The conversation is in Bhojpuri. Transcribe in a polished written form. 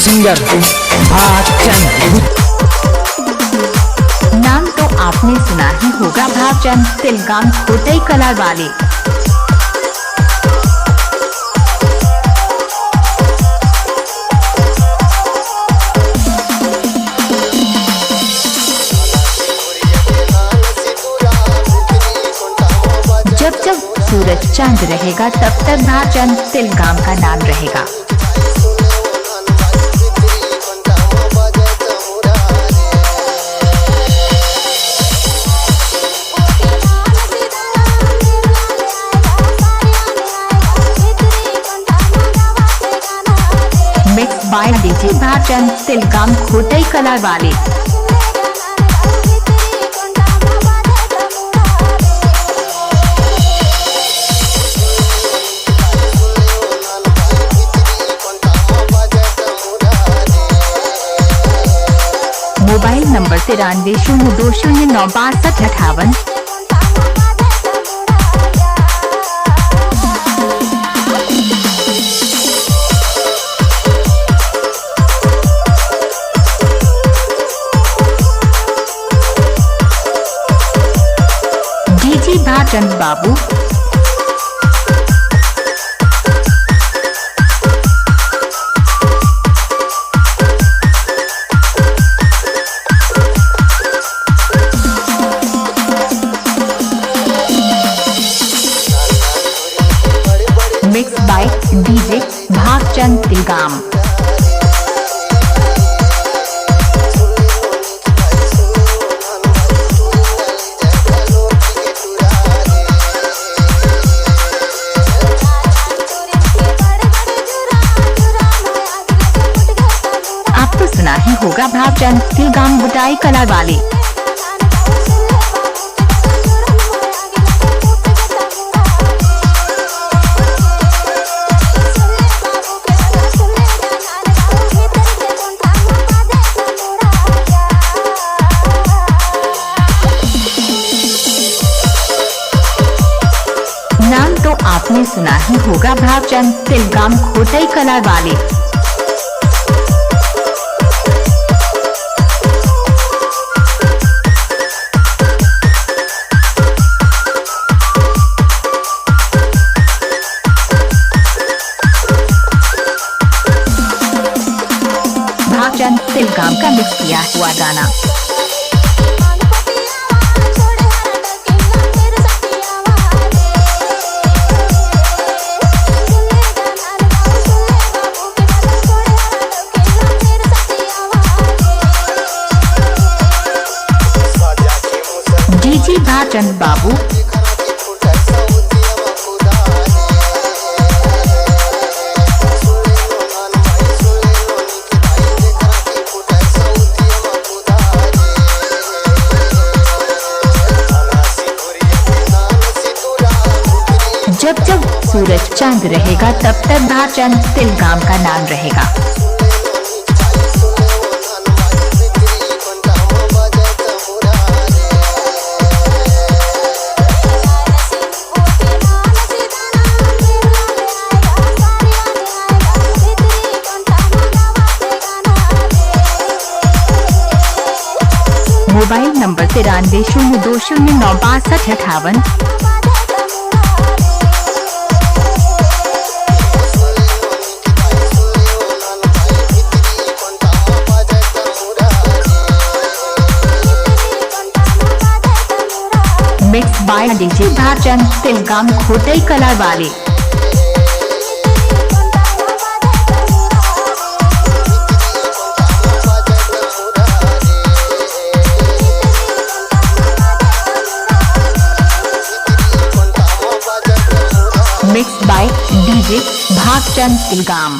सिंगर भागचंद। नाम तो आपने सुना ही होगा, भागचंद तिलगाम खोटई कलार वाले। जब जब सूरज चांद रहेगा तब तक भागचंद तिलगाम का नाम रहेगा। Mix by DJ Bhagchand Tilgam Khotai Kalar वाले। Mobile number 9302096258। डीजे भागचंद बाबू। Mix by DJ Bhagchand Tilgam. आपको सुना ही होगा भागचंद तिलगाम बुटाई कलार वाले। नाम तो आपने सुना ही होगा, भागचंद तिलगाम खोटई कलार वाले। भागचंद तिलगाम का मिक्स किया हुआ गाना। डीजे भागचंद बाबू। जब जब सूरज चांद रहेगा तब तक भागचंद तिलगाम का नाम रहेगा। Mobile number 9302096258। Mix by DJ Bhagchand Tilgam Khotai Kalar वाले। Mix by DJ Bhagchand तिलगाम।